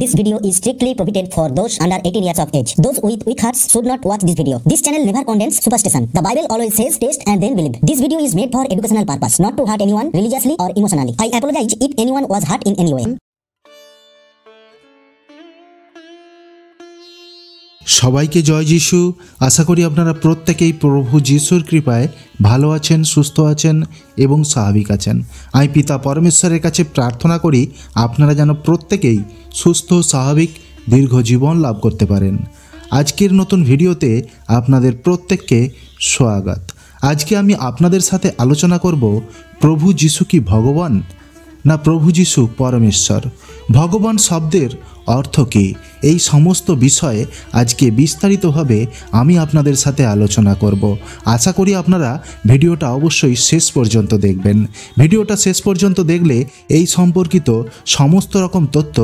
This video is strictly prohibited for those under 18 years of age. Those with weak hearts should not watch this video. This channel never condemns superstition. The Bible always says taste and then believe. This video is made for educational purpose, not to hurt anyone religiously or emotionally. I apologize if anyone was hurt in any way. সবাইকে জয় যিশু। আশা করি আপনারা প্রত্যেকেই প্রভু যিশুর কৃপায় ভালো আছেন, সুস্থ আছেন এবং স্বাভাবিক আছেন। আমি পিতা পরমেশ্বরের কাছে প্রার্থনা করি আপনারা যেন প্রত্যেকেই সুস্থ, স্বাভাবিক, দীর্ঘ জীবন লাভ করতে পারেন। আজকের নতুন ভিডিওতে আপনাদের প্রত্যেককে স্বাগত। আজকে আমি আপনাদের সাথে আলোচনা করব প্রভু যিশু কি ভগবান না প্রভু যিশু পরমেশ্বর, ভগবান শব্দের অর্থ কী, এই সমস্ত বিষয়ে আজকে বিস্তারিতভাবে আমি আপনাদের সাথে আলোচনা করব। আশা করি আপনারা ভিডিওটা অবশ্যই শেষ পর্যন্ত দেখবেন। ভিডিওটা শেষ পর্যন্ত দেখলে এই সম্পর্কিত সমস্ত রকম তথ্য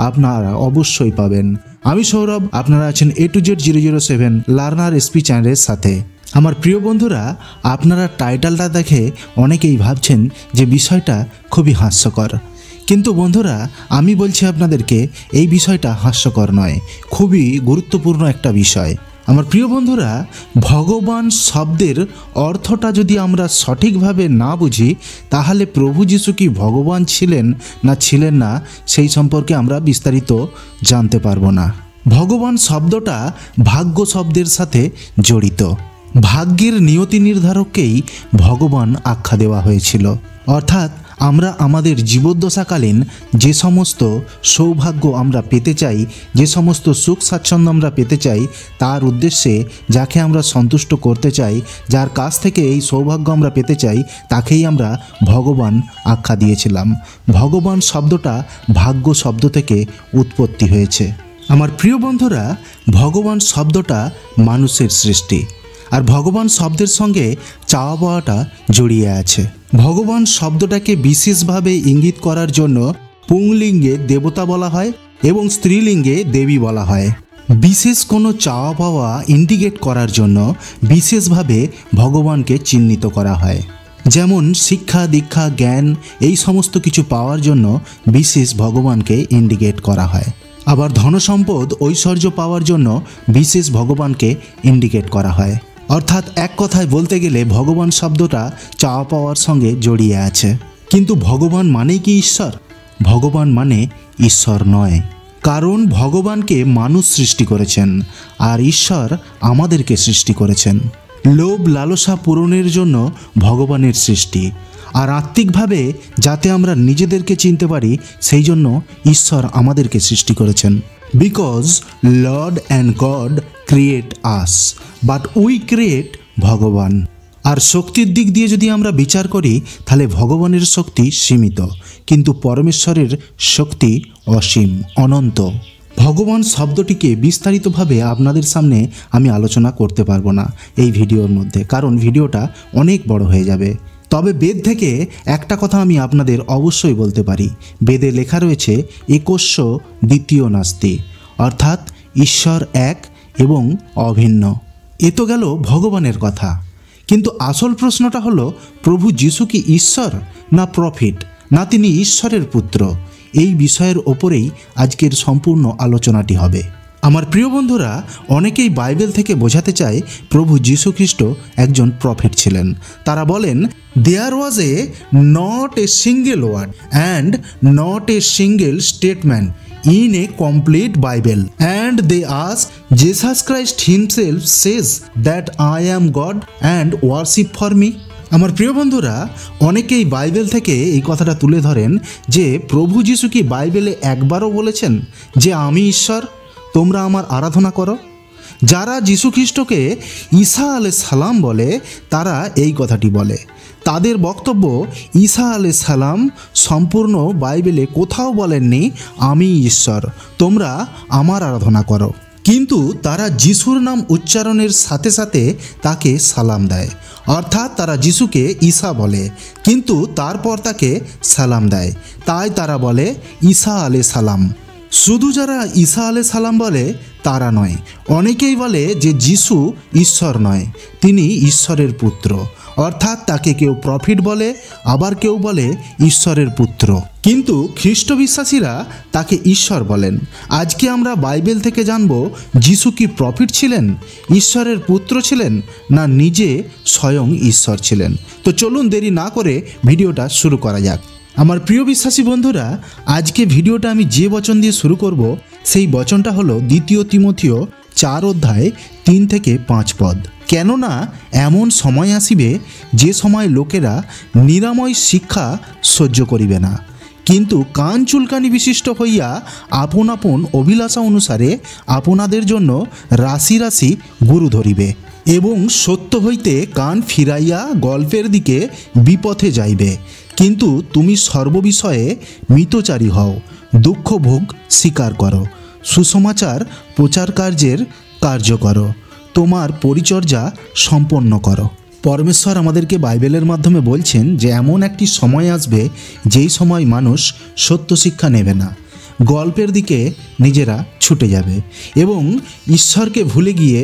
আপনারা অবশ্যই পাবেন। আমি সৌরভ, আপনারা আছেন A to Z 007 learner SP চ্যানেলের সাথে। আমার প্রিয় বন্ধুরা, আপনারা টাইটেলটা দেখে অনেকেই ভাবছেন যে বিষয়টা খুবই হাস্যকর, কিন্তু বন্ধুরা আমি বলছি আপনাদেরকে এই বিষয়টা হাস্যকর নয়, খুবই গুরুত্বপূর্ণ একটা বিষয়। আমার প্রিয় বন্ধুরা, ভগবান শব্দের অর্থটা যদি আমরা সঠিকভাবে না বুঝি তাহলে প্রভু যিশু কি ভগবান ছিলেন না ছিলেন না সেই সম্পর্কে আমরা বিস্তারিত জানতে পারবো না। ভগবান শব্দটা ভাগ্য শব্দের সাথে জড়িত। ভাগ্যের নিয়তি নির্ধারককেই ভগবান আখ্যা দেওয়া হয়েছিল, অর্থাৎ আমরা আমাদের জীবদ্দশাকালীন যে সমস্ত সৌভাগ্য আমরা পেতে চাই, যে সমস্ত সুখ স্বাচ্ছন্দ্য আমরা পেতে চাই, তার উদ্দেশ্যে যাকে আমরা সন্তুষ্ট করতে চাই, যার কাছ থেকে এই সৌভাগ্য আমরা পেতে চাই, তাকেই আমরা ভগবান আখ্যা দিয়েছিলাম। ভগবান শব্দটা ভাগ্য শব্দ থেকে উৎপত্তি হয়েছে। আমার প্রিয় বন্ধুরা, ভগবান শব্দটা মানুষের সৃষ্টি, আর ভগবান শব্দের সঙ্গে চাওয়া পাওয়াটা জড়িয়ে আছে। ভগবান শব্দটাকে বিশেষভাবে ইঙ্গিত করার জন্য পুংলিঙ্গে দেবতা বলা হয় এবং স্ত্রীলিঙ্গে দেবী বলা হয়। বিশেষ কোনো চাওয়া পাওয়া ইন্ডিকেট করার জন্য বিশেষভাবে ভগবানকে চিহ্নিত করা হয়। যেমন শিক্ষা, দীক্ষা, জ্ঞান এই সমস্ত কিছু পাওয়ার জন্য বিশেষ ভগবানকে ইন্ডিকেট করা হয়। আবার ধনসম্পদ, ঐশ্বর্য পাওয়ার জন্য বিশেষ ভগবানকে ইন্ডিকেট করা হয়। অর্থাৎ এক কথায় বলতে গেলে ভগবান শব্দটা চাওয়া পাওয়ার সঙ্গে জড়িয়ে আছে। কিন্তু ভগবান মানেই কি ঈশ্বর? ভগবান মানে ঈশ্বর নয়, কারণ ভগবানকে মানুষ সৃষ্টি করেছেন আর ঈশ্বর আমাদেরকে সৃষ্টি করেছেন। লোভ লালসা পূরণের জন্য ভগবানের সৃষ্টি, আর আত্মিকভাবে যাতে আমরা নিজেদেরকে চিনতে পারি সেই জন্য ঈশ্বর আমাদেরকে সৃষ্টি করেছেন। Because Lord and god create us, but we create ভগবান। আর শক্তির দিক দিয়ে যদি আমরা বিচার করি তাহলে ভগবানের শক্তি সীমিত, কিন্তু পরমেশ্বরের শক্তি অসীম, অনন্ত। ভগবান শব্দটিকে বিস্তারিতভাবে আপনাদের সামনে আমি আলোচনা করতে পারবো না এই ভিডিওর মধ্যে, কারণ ভিডিওটা অনেক বড় হয়ে যাবে। তবে বেদ থেকে একটা কথা আমি আপনাদের অবশ্যই বলতে পারি। বেদে লেখা রয়েছে একস্য দ্বিতীয় নাস্তি, অর্থাৎ ঈশ্বর এক এবং অভিন্ন। এ তো গেল ভগবানের কথা, কিন্তু আসল প্রশ্নটা হলো প্রভু যিশু কি ঈশ্বর না প্রফিট, না তিনি ঈশ্বরের পুত্র? এই বিষয়ের ওপরেই আজকের সম্পূর্ণ আলোচনাটি হবে। আমার প্রিয় বন্ধুরা, অনেকেই বাইবেল থেকে বোঝাতে চায় প্রভু যীশু খ্রিস্ট একজন প্রফেট ছিলেন। তারা বলেন there was not a single word and not a single statement in a complete Bible, and they ask Jesus Christ himself says that I am God and worship for me. আমার প্রিয় বন্ধুরা, অনেকেই Bible থেকে এই কথাটা তুলে ধরেন যে প্রভু যিশু কি বাইবেলে একবারও বলেছেন যে আমি ঈশ্বর, তোমরা আমার আরাধনা করো? যারা যীশু খ্রিস্টকে ঈসা আলাইহিস সালাম বলে তারা এই কথাটি বলে। তাদের বক্তব্য ঈসা আলাইহিস সালাম সম্পূর্ণ বাইবেলে কোথাও বলেননি আমি ঈশ্বর, তোমরা আমার আরাধনা করো। কিন্তু তারা যিশুর নাম উচ্চারণের সাথে সাথে তাকে সালাম দেয়, অর্থাৎ তারা যিশুকে ঈসা বলে কিন্তু তারপর তাকে সালাম দেয়, তাই তারা বলে ঈসা আলাইহিস সালাম। শুধু যারা ঈসা আলাইহিস সালাম বলে তারা নয়, অনেকেই বলে যে যিশু ঈশ্বর নয়, তিনি ঈশ্বরের পুত্র, অর্থাৎ তাকে কেউ প্রফিট বলে, আবার কেউ বলে ঈশ্বরের পুত্র। কিন্তু খ্রিস্ট বিশ্বাসীরা তাকে ঈশ্বর বলেন। আজকে আমরা বাইবেল থেকে জানব যিশু কি প্রফিট ছিলেন, ঈশ্বরের পুত্র ছিলেন, না নিজে স্বয়ং ঈশ্বর ছিলেন। তো চলুন দেরি না করে ভিডিওটা শুরু করা যাক। আমার প্রিয় বিশ্বাসী বন্ধুরা, আজকে ভিডিওটা আমি যে বচন দিয়ে শুরু করব সেই বচনটা হলো 2 তিমথিয় 4 অধ্যায় 3 থেকে 5 পদ। কেননা এমন সময় আসিবে যে সময় লোকেরা নিরাময় শিক্ষা সহ্য করিবে না, কিন্তু কান চুলকানি বিশিষ্ট হইয়া আপন আপন অভিলাষা অনুসারে আপনাদের জন্য রাশি রাশি গুরু ধরিবে, এবং সত্য হইতে কান ফিরাইয়া গল্পের দিকে বিপথে যাইবে। কিন্তু তুমি সর্ববিষয়ে মিতচারী হও, দুঃখ ভোগ স্বীকার করো, সুসমাচার প্রচার কার্যের কার্য করো, তোমার পরিচর্যা সম্পন্ন করো। পরমেশ্বর আমাদেরকে বাইবেলের মাধ্যমে বলছেন যে এমন একটি সময় আসবে যেই সময় মানুষ সত্য শিক্ষা নেবে না, গল্পের দিকে নিজেরা ছুটে যাবে এবং ঈশ্বরকে ভুলে গিয়ে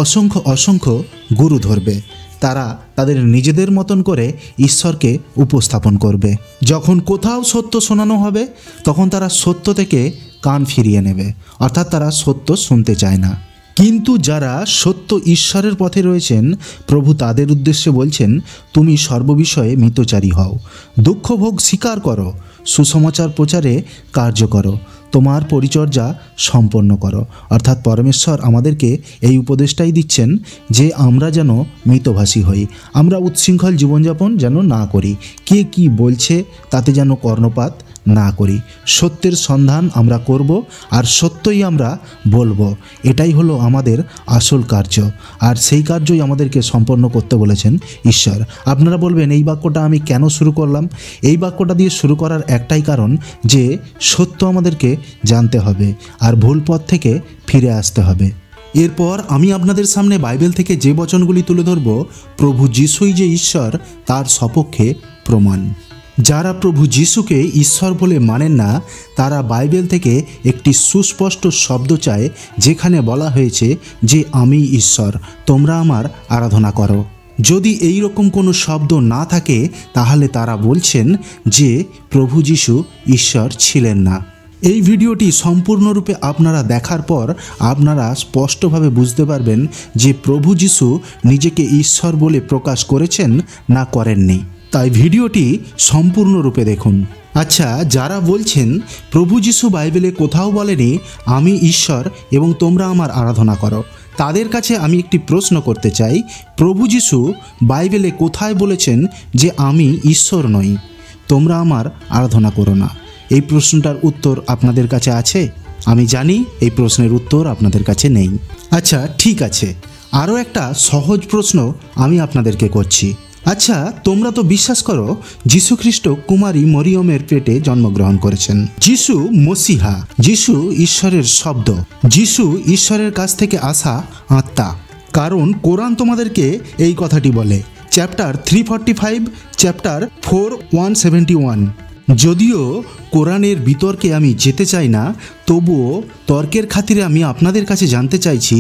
অসংখ্য অসংখ্য গুরু ধরবে। তারা তাদের নিজেদের মতন করে ঈশ্বরকে উপস্থাপন করবে। যখন কোথাও সত্য শোনানো হবে তখন তারা সত্য থেকে কান ফিরিয়ে নেবে, অর্থাৎ তারা সত্য শুনতে চায় না। কিন্তু যারা সত্য ঈশ্বরের পথে রয়েছেন, প্রভু তাদের উদ্দেশ্যে বলছেন, তুমি সর্ববিষয়ে মিতচারী হও, দুঃখ ভোগ স্বীকার করো, সুসমাচার প্রচারে কার্য করো, তোমার পরিচর্যা সম্পন্ন করো। অর্থাৎ পরমেশ্বর আমাদেরকে এই উপদেশটাই দিচ্ছেন যে আমরা যেন মিতভাষী হই, আমরা উচ্ছৃঙ্খল জীবনযাপন যেন না করি, কে কি বলছে তাতে যেন কর্ণপাত না করি, সত্যের সন্ধান আমরা করব আর সত্যই আমরা বলবো। এটাই হলো আমাদের আসল কার্য, আর সেই কার্যই আমাদেরকে সম্পন্ন করতে বলেছেন ঈশ্বর। আপনারা বলবেন এই বাক্যটা আমি কেন শুরু করলাম? এই বাক্যটা দিয়ে শুরু করার একটাই কারণ যে সত্য আমাদেরকে জানতে হবে আর ভুল পথ থেকে ফিরে আসতে হবে। এরপর আমি আপনাদের সামনে বাইবেল থেকে যে বচনগুলি তুলে ধরব, প্রভু যিশুই যে ঈশ্বর তার সপক্ষে প্রমাণ। যারা প্রভু যিশুকে ঈশ্বর বলে মানেন না, তারা বাইবেল থেকে একটি সুস্পষ্ট শব্দ চায় যেখানে বলা হয়েছে যে আমি ঈশ্বর, তোমরা আমার আরাধনা করো। যদি এই রকম কোনো শব্দ না থাকে তাহলে তারা বলছেন যে প্রভু যিশু ঈশ্বর ছিলেন না। এই ভিডিওটি সম্পূর্ণরূপে আপনারা দেখার পর আপনারা স্পষ্টভাবে বুঝতে পারবেন যে প্রভু যিশু নিজেকে ঈশ্বর বলে প্রকাশ করেছেন না করেননি। তাই ভিডিওটি সম্পূর্ণরূপে দেখুন। আচ্ছা, যারা বলছেন প্রভু যিশু বাইবেলে কোথাও বলেনি আমি ঈশ্বর এবং তোমরা আমার আরাধনা করো, তাদের কাছে আমি একটি প্রশ্ন করতে চাই, প্রভু যিশু বাইবেলে কোথায় বলেছেন যে আমি ঈশ্বর নই, তোমরা আমার আরাধনা করো না? এই প্রশ্নটার উত্তর আপনাদের কাছে আছে? আমি জানি এই প্রশ্নের উত্তর আপনাদের কাছে নেই। আচ্ছা ঠিক আছে, আরও একটা সহজ প্রশ্ন আমি আপনাদেরকে করছি। আচ্ছা, তোমরা তো বিশ্বাস করো যীশুখ্রিস্ট কুমারী মরিয়মের পেটে জন্মগ্রহণ করেছেন। যিশু মসিহা, যিশু ঈশ্বরের শব্দ, যিশু ঈশ্বরের কাছ থেকে আসা আত্মা। কারণ কোরআন তোমাদেরকে এই কথাটি বলে, চ্যাপ্টার 345, চ্যাপ্টার 4:171। যদিও কোরআনের বিতর্কে আমি যেতে চাই না, তবুও তর্কের খাতিরে আমি আপনাদের কাছে জানতে চাইছি,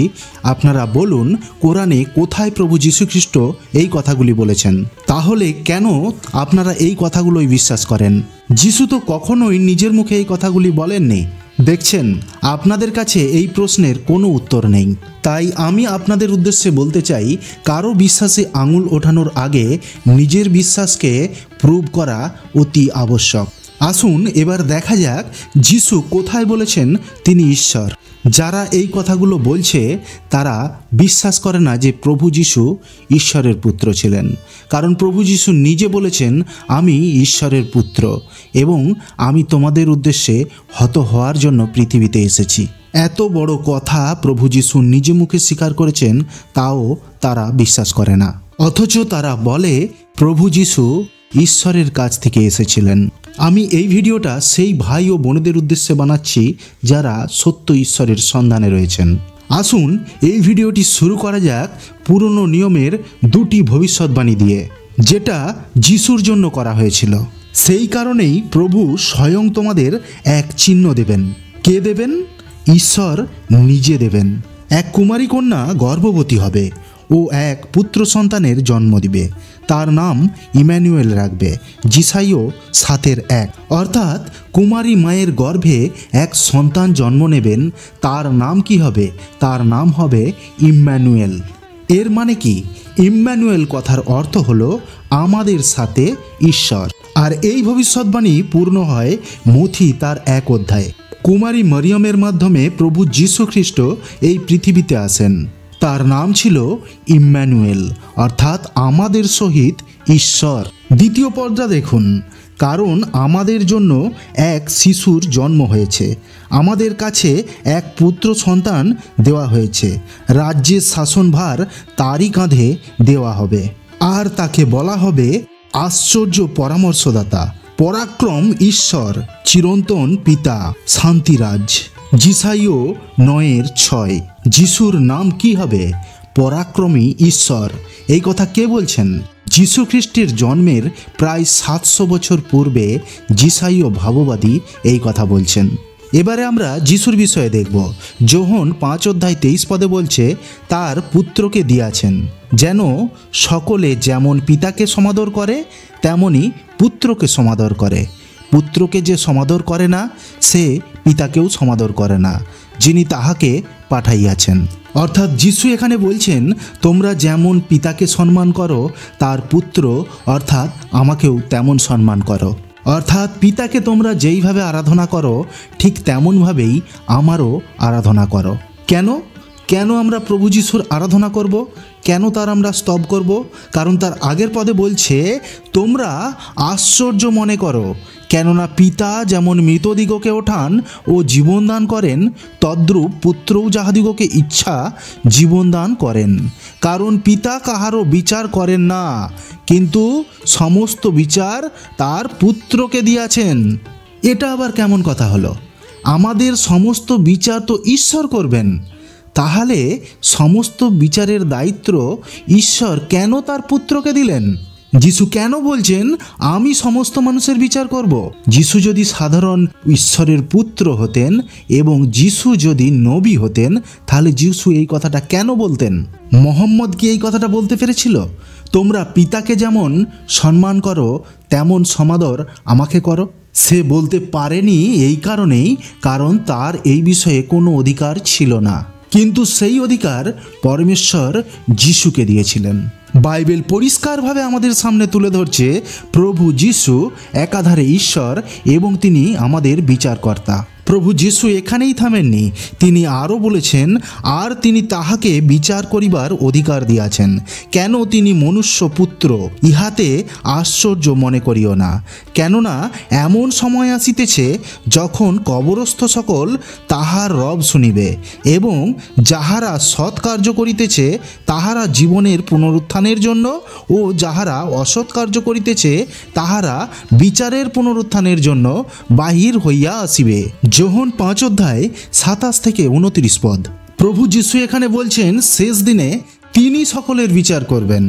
আপনারা বলুন কোরআনে কোথায় প্রভু যীশুখ্রিস্ট এই কথাগুলি বলেছেন? তাহলে কেন আপনারা এই কথাগুলোই বিশ্বাস করেন? যিশু তো কখনোই নিজের মুখে এই কথাগুলি বলেননি। দেখছেন, আপনাদের কাছে এই প্রশ্নের কোনো উত্তর নেই। তাই আমি আপনাদের উদ্দেশ্যে বলতে চাই, কারো বিশ্বাসে আঙুল ওঠানোর আগে নিজের বিশ্বাসকে প্রুভ করা অতি আবশ্যক। আসুন এবার দেখা যাক যিশু কোথায় বলেছেন তিনি ঈশ্বর। যারা এই কথাগুলো বলছে তারা বিশ্বাস করে না যে প্রভু যিশু ঈশ্বরের পুত্র ছিলেন, কারণ প্রভু যিশু নিজে বলেছেন আমি ঈশ্বরের পুত্র এবং আমি তোমাদের উদ্দেশ্যে হত হওয়ার জন্য পৃথিবীতে এসেছি। এত বড় কথা প্রভু যিশু নিজে মুখে স্বীকার করেছেন, তাও তারা বিশ্বাস করে না। অথচ তারা বলে প্রভু যিশু ঈশ্বরের কাছ থেকে এসেছিলেন। আমি এই ভিডিওটা সেই ভাই ও বোনেদের উদ্দেশ্যে বানাচ্ছি যারা সত্য ঈশ্বরের সন্ধানে রয়েছেন। আসুন এই ভিডিওটি শুরু করা যাক পুরনো নিয়মের 2টি ভবিষ্যৎবাণী দিয়ে, যেটা যিশুর জন্য করা হয়েছিল। সেই কারণেই প্রভু স্বয়ং তোমাদের এক চিহ্ন দেবেন। কে দেবেন? ঈশ্বর নিজে দেবেন। এক কুমারী কন্যা গর্ভবতী হবে, ও এক পুত্র সন্তানের জন্ম দিবে, তার নাম ইম্যানুয়েল রাখবে। যিশাইও 7:1। অর্থাৎ কুমারী মায়ের গর্ভে এক সন্তান জন্ম নেবেন, তার নাম কি হবে? তার নাম হবে ইম্যানুয়েল। এর মানে কি? ইম্যানুয়েল কথার অর্থ হলো আমাদের সাথে ঈশ্বর। আর এই ভবিষ্যৎবাণী পূর্ণ হয় মথি তার 1 অধ্যায়ে। কুমারী মরিয়মের মাধ্যমে প্রভু যীশু খ্রিস্ট এই পৃথিবীতে আসেন। তার নাম ছিল ইম্যানুয়েল, অর্থাৎ আমাদের সহিত ঈশ্বর। দ্বিতীয় পর্দা দেখুন। কারণ আমাদের জন্য এক শিশুর জন্ম হয়েছে, আমাদের কাছে এক পুত্র সন্তান দেওয়া হয়েছে, রাজ্যের শাসনভার তারই কাঁধে দেওয়া হবে। আর তাকে বলা হবে আশ্চর্য পরামর্শদাতা, পরাক্রম ঈশ্বর, চিরন্তন পিতা, শান্তিরাজ। যিশাইও 9:6। যিশুর নাম কি হবে? পরাক্রমী ঈশ্বর। এই কথা কে বলছেন? যীশু খ্রিস্টের জন্মের প্রায় 700 বছর পূর্বে যিশাইও ভাববাদী এই কথা বলছেন। এবারে আমরা যিশুর বিষয়ে দেখব। যোহন 5:23 বলছে তার পুত্রকে দিয়াছেন, যেন সকলে যেমন পিতাকে সমাদর করে তেমনি পুত্রকে সমাদর করে। পুত্রকে যে সমাদর করে না সে পিতাকেও সমাদর করে না, যিনি তাহাকে পাঠাইয়াছেন। অর্থাৎ যিশু এখানে বলছেন তোমরা যেমন পিতাকে সম্মান করো, তার পুত্র অর্থাৎ আমাকেও তেমন সম্মান করো। অর্থাৎ পিতাকে তোমরা যেইভাবে আরাধনা করো ঠিক তেমনভাবেই আমারও আরাধনা করো। কেন কেন আমরা প্রভু যিশুর আরাধনা করব? কেন তার আমরা স্তব করব? কারণ তার আগের পদে বলছে তোমরা আশ্চর্য মনে করো, কেননা পিতা যেমন মৃতদিগকে ওঠান ও জীবনদান করেন, তদ্রূপ পুত্রও যাহাদিগকে ইচ্ছা জীবনদান করেন। কারণ পিতা কাহারও বিচার করেন না, কিন্তু সমস্ত বিচার তার পুত্রকে দিয়াছেন। এটা আবার কেমন কথা হলো? আমাদের সমস্ত বিচার তো ঈশ্বর করবেন, তাহলে সমস্ত বিচারের দায়িত্ব ঈশ্বর কেন তার পুত্রকে দিলেন? যিশু কেন বলছেন আমি সমস্ত মানুষের বিচার করব? যিশু যদি সাধারণ ঈশ্বরের পুত্র হতেন এবং যিশু যদি নবী হতেন, তাহলে যিশু এই কথাটা কেন বলতেন? মোহাম্মদ কি এই কথাটা বলতে পেরেছিল তোমরা পিতাকে যেমন সম্মান করো তেমন সমাদর আমাকে করো? সে বলতে পারেনি এই কারণেই কারণ তার এই বিষয়ে কোনো অধিকার ছিল না, কিন্তু সেই অধিকার পরমেশ্বর যিশুকে দিয়েছিলেন। বাইবেল পরিষ্কারভাবে আমাদের সামনে তুলে ধরছে প্রভু যিশু একাধারে ঈশ্বর এবং তিনি আমাদের বিচারকর্তা। প্রভু যিশু এখানেই থামেননি, তিনি আরও বলেছেন আর তিনি তাহাকে বিচার করিবার অধিকার দিয়াছেন। কেন? তিনি মনুষ্য পুত্র, ইহাতে আশ্চর্য মনে করিও না। কেননা এমন সময় আসিতেছে যখন কবরস্থ সকল তাহার রব শুনিবে, এবং যাহারা সৎ কার্য করিতেছে তাহারা জীবনের পুনরুত্থানের জন্য, ও যাহারা অসৎ কার্য করিতেছে তাহারা বিচারের পুনরুত্থানের জন্য বাহির হইয়া আসিবে। যোহন 5:27-29 প্রভু যিশু এখানে বলছেন শেষ দিনে তিনি সকলের বিচার করবেন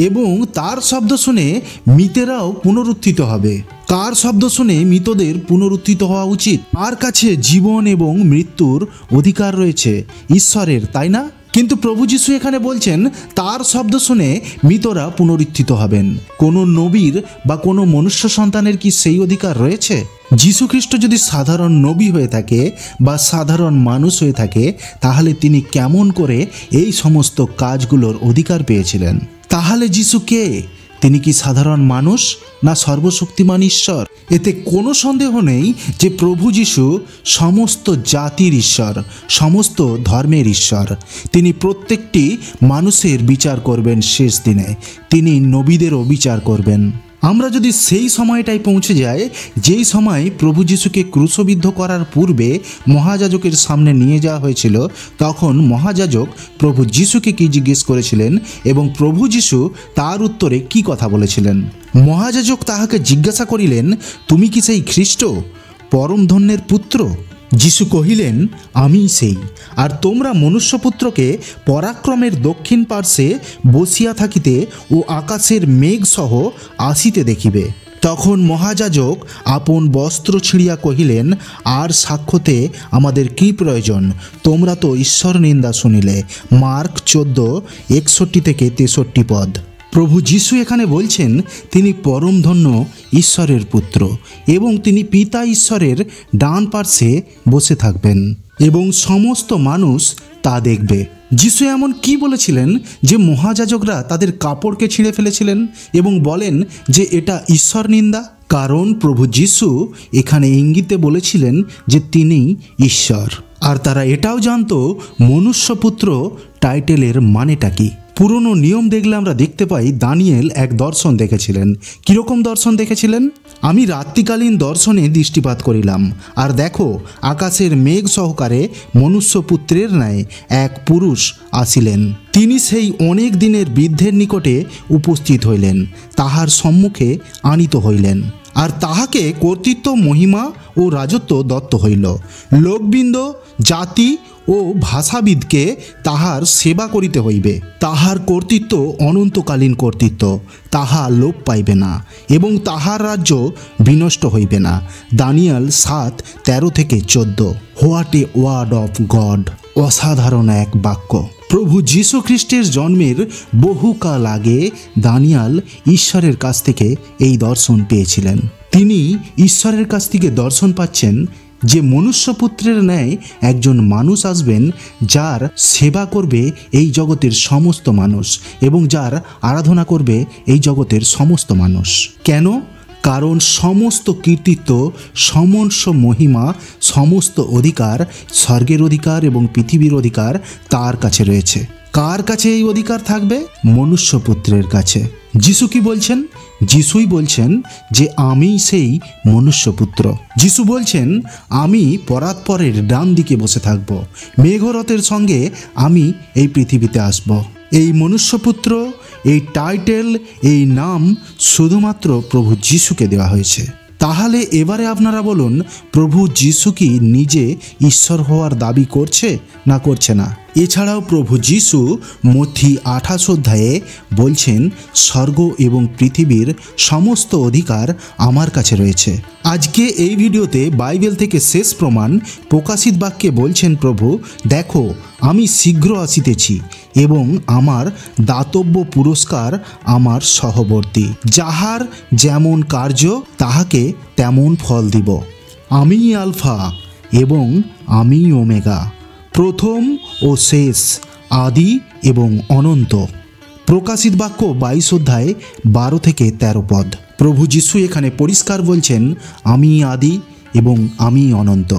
এবং তার শব্দ শুনে মৃতেরাও পুনরুত্থিত হবে। কার শব্দ শুনে মৃতদের পুনরুত্থিত হওয়া উচিত? তার কাছে জীবন এবং মৃত্যুর অধিকার রয়েছে, ঈশ্বরের, তাই না? কিন্তু প্রভু যিশু এখানে বলছেন তার শব্দ শুনে মৃতরা পুনরুত্থিত হবেন। কোনো নবীর বা কোনো মনুষ্য সন্তানের কি সেই অধিকার রয়েছে? যীশু খ্রিস্ট যদি সাধারণ নবী হয়ে থাকে বা সাধারণ মানুষ হয়ে থাকে, তাহলে তিনি কেমন করে এই সমস্ত কাজগুলোর অধিকার পেয়েছিলেন? তাহলে যিশু কে? তিনি কি সাধারণ মানুষ না সর্বশক্তিমান ঈশ্বর? এতে কোনো সন্দেহ নেই যে প্রভু যিশু সমস্ত জাতির ঈশ্বর, সমস্ত ধর্মের ঈশ্বর। তিনি প্রত্যেকটি মানুষের বিচার করবেন শেষ দিনে, তিনি নবীদেরও বিচার করবেন। আমরা যদি সেই সময়টায় পৌঁছে যাই যেই সময় প্রভু যিশুকে ক্রুশবিদ্ধ করার পূর্বে মহাযাজকের সামনে নিয়ে যাওয়া হয়েছিল, তখন মহাযাজক প্রভু যিশুকে কি জিজ্ঞেস করেছিলেন এবং প্রভু যিশু তার উত্তরে কি কথা বলেছিলেন? মহাযাজক তাহাকে জিজ্ঞাসা করিলেন, তুমি কি সেই খ্রিস্ট, পরম ধন্যের পুত্র? যিশু কহিলেন, আমিই সেই। আর তোমরা মনুষ্যপুত্রকে পরাক্রমের দক্ষিণ পার্শ্বে বসিয়া থাকিতে ও আকাশের মেঘ সহ আসিতে দেখিবে। তখন মহাযাজক আপন বস্ত্র ছিঁড়িয়া কহিলেন, আর সাক্ষ্যতে আমাদের কি প্রয়োজন? তোমরা তো ঈশ্বর নিন্দা শুনিলে। মার্ক 14:61-63 পদ। প্রভু যীশু এখানে বলছেন তিনি পরমধন্য ঈশ্বরের পুত্র এবং তিনি পিতা ঈশ্বরের ডান পার্শ্বে বসে থাকবেন এবং সমস্ত মানুষ তা দেখবে। যীশু এমন কি বলেছিলেন যে মহাযাজকরা তাদের কাপড়কে ছিঁড়ে ফেলেছিলেন এবং বলেন যে এটা ঈশ্বর নিন্দা? কারণ প্রভু যীশু এখানে ইঙ্গিতে বলেছিলেন যে তিনি ঈশ্বর, আর তারা এটাও জানতো মনুষ্যপুত্র টাইটেলের মানেটা কি। পুরনো নিয়ম দেখলে আমরা দেখতে পাই দানিয়েল এক দর্শন দেখেছিলেন। কীরকম দর্শন দেখেছিলেন? আমি রাত্রিকালীন দর্শনে দৃষ্টিপাত করিলাম, আর দেখো আকাশের মেঘ সহকারে মনুষ্যপুত্রের ন্যায় এক পুরুষ আসিলেন। তিনি সেই অনেক দিনের বৃদ্ধের নিকটে উপস্থিত হইলেন, তাহার সম্মুখে আনিত হইলেন, আর তাহাকে কর্তৃত্ব, মহিমা ও রাজত্ব দত্ত হইল। লোকবৃন্দ, জাতি ও ভাষাবিদকে তাহার সেবা করিতে হইবে। তাহার কর্তৃত্ব অনন্তকালীন কর্তৃত্ব, তাহা লোপ পাইবে না এবং তাহার রাজ্য বিনষ্ট হইবে না। Daniel 7:13-14। What a word of God! অসাধারণ এক বাক্য। প্রভু যীশু খ্রিস্টের জন্মের বহুকাল আগে দানিয়েল ঈশ্বরের কাছ থেকে এই দর্শন পেয়েছিলেন। তিনি ঈশ্বরের কাছ থেকে দর্শন পাচ্ছেন যে মনুষ্যপুত্রের ন্যায় একজন মানুষ আসবেন, যার সেবা করবে এই জগতের সমস্ত মানুষ এবং যার আরাধনা করবে এই জগতের সমস্ত মানুষ। কেন? কারণ সমস্ত কীর্তিত্ব, সমস্ত মহিমা, সমস্ত অধিকার, স্বর্গের অধিকার এবং পৃথিবীর অধিকার তার কাছে রয়েছে। কার কাছে এই অধিকার থাকবে? মনুষ্যপুত্রের কাছে। যিশু কি বলছেন? যিশুই বলছেন যে আমি সেই মনুষ্যপুত্র। যিশু বলছেন আমি পরাৎপরের ডান দিকে বসে থাকব, মেঘরথের সঙ্গে আমি এই পৃথিবীতে আসব। এই মনুষ্যপুত্র, এই টাইটেল, এই নাম শুধুমাত্র প্রভু যিশুকে দেওয়া হয়েছে। তাহলে এবারে আপনারা বলুন, প্রভু যিশু কি নিজে ঈশ্বর হওয়ার দাবি করছে না করছে না? এছাড়াও প্রভু যিশু মথি 28 অধ্যায়ে বলছেন স্বর্গ এবং পৃথিবীর সমস্ত অধিকার আমার কাছে রয়েছে। আজকে এই ভিডিওতে বাইবেল থেকে শেষ প্রমাণ প্রকাশিত বাক্যে বলছেন প্রভু, দেখো আমি শীঘ্র আসিতেছি এবং আমার দাতব্য পুরস্কার আমার সহবর্তী, যাহার যেমন কার্য তাহাকে তেমন ফল দিব। আমি আলফা এবং আমি ওমেগা, প্রথম ও শেষ, আদি এবং অনন্ত। প্রকাশিত বাক্য 22 অধ্যায় 12-13 পদ। প্রভু যিশু এখানে পরিষ্কার বলছেন আমি আদি এবং আমি অনন্ত,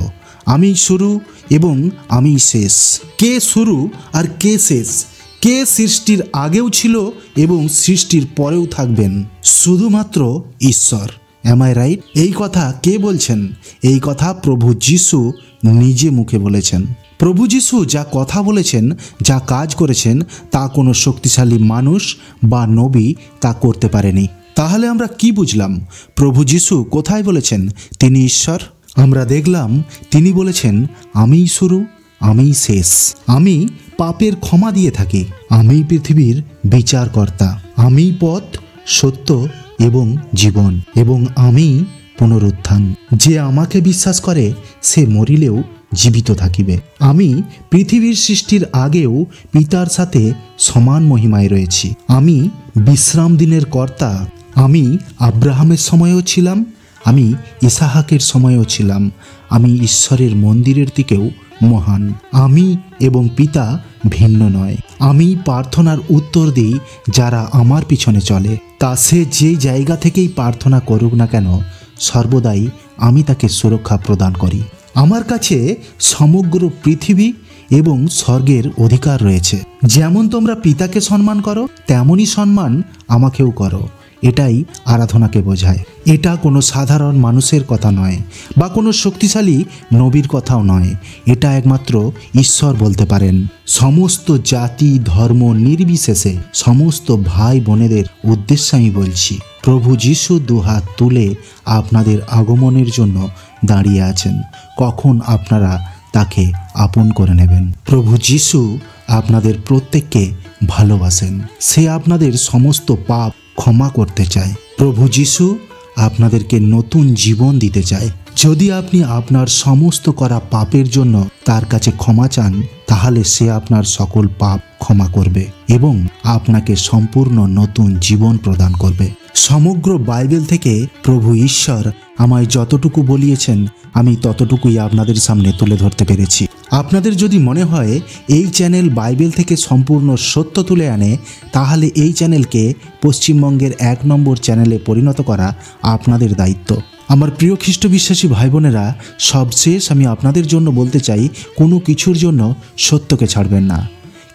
আমি শুরু এবং আমি শেষ। কে শুরু আর কে শেষ? কে সৃষ্টির আগেও ছিল এবং সৃষ্টির পরেও থাকবেন? শুধুমাত্র ঈশ্বর। Am I right? এই কথা কে বলছেন? এই কথা প্রভু যিশু নিজে মুখে বলেছেন। প্রভু যিশু যা কথা বলেছেন, যা কাজ করেছেন, তা কোনো শক্তিশালী মানুষ বা নবী তা করতে পারেনি। তাহলে আমরা কি বুঝলাম? প্রভু যিশু কোথায় বলেছেন তিনি ঈশ্বর? আমরা দেখলাম তিনি বলেছেন আমিই শুরু, আমিই শেষ, আমি পাপের ক্ষমা দিয়ে থাকি, আমি পৃথিবীর বিচারকর্তা, আমি পথ, সত্য এবং জীবন, এবং আমি পুনরুত্থান। যে আমাকে বিশ্বাস করে সে মরিলেও জীবিত থাকিবে। আমি পৃথিবীর সৃষ্টির আগেও পিতার সাথে সমান মহিমায় রয়েছি। আমি বিশ্রাম দিনের কর্তা। আমি আব্রাহামের সময়েও ছিলাম, আমি ইসাহাকের সময়েও ছিলাম, আমি ঈশ্বরের মন্দিরের দিকেও মহান। আমি এবং পিতা ভিন্ন নয়। আমি প্রার্থনার উত্তর দিই যারা আমার পিছনে চলে। তা সে যে জায়গা থেকেই প্রার্থনা করুক না কেন, সর্বদাই আমি তাকে সুরক্ষা প্রদান করি। আমার কাছে সমগ্র পৃথিবী এবং স্বর্গের অধিকার রয়েছে। যেমন তোমরা পিতাকে সম্মান করো, তেমনই সম্মান আমাকেও করো। এটাই আরাধনাকে বোঝায়। এটা কোনো সাধারণ মানুষের কথা নয় বা কোনো শক্তিশালী নবীর কথাও নয়। এটা একমাত্র ঈশ্বর বলতে পারেন। সমস্ত জাতি ধর্ম নির্বিশেষে সমস্ত ভাই বোনেদের উদ্দেশ্যে আমি বলছি, প্রভু যিশু দুহাত তুলে আপনাদের আগমনের জন্য দাঁড়িয়ে আছেন। কখন আপনারা তাকে আপন করে নেবেন? প্রভু যিশু আপনাদের প্রত্যেককে ভালোবাসেন। সে আপনাদের সমস্ত পাপ ক্ষমা করতে চায়। প্রভু যিশু আপনাদেরকে নতুন জীবন দিতে চায়। যদি আপনি আপনার সমস্ত করা পাপের জন্য তার কাছে ক্ষমা চান, তাহলে সে আপনার সকল পাপ ক্ষমা করবে এবং আপনাকে সম্পূর্ণ নতুন জীবন প্রদান করবে। সমগ্র বাইবেল থেকে প্রভু ঈশ্বর আমায় যতটুকু বলিয়েছেন আমি ততটুকুই আপনাদের সামনে তুলে ধরতে পেরেছি। আপনাদের যদি মনে হয় এই চ্যানেল বাইবেল থেকে সম্পূর্ণ সত্য তুলে আনে, তাহলে এই চ্যানেলকে পশ্চিমবঙ্গের 1 নম্বর চ্যানেলে পরিণত করা আপনাদের দায়িত্ব। আমার প্রিয় খ্রিস্ট বিশ্বাসী ভাই বোনেরা, সবশেষ আমি আপনাদের জন্য বলতে চাই, কোনো কিছুর জন্য সত্যকে ছাড়বেন না,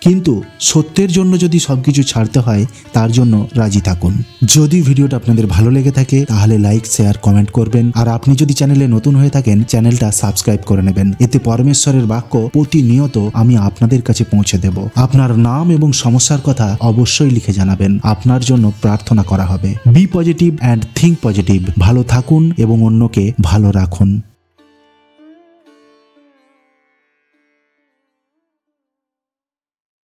কিন্তু সত্যের জন্য যদি সবকিছু ছাড়তে হয় তার জন্য রাজি থাকুন। যদি ভিডিওটা আপনাদের ভালো লেগে থাকে তাহলে লাইক, শেয়ার, কমেন্ট করবেন। আর আপনি যদি চ্যানেলে নতুন হয়ে থাকেন চ্যানেলটা সাবস্ক্রাইব করে নেবেন। এতে পরমেশ্বরের বাক্য প্রতিনিয়ত আমি আপনাদের কাছে পৌঁছে দেব। আপনার নাম এবং সমস্যার কথা অবশ্যই লিখে জানাবেন, আপনার জন্য প্রার্থনা করা হবে। Be positive and think positive. ভালো থাকুন এবং অন্যকে ভালো রাখুন।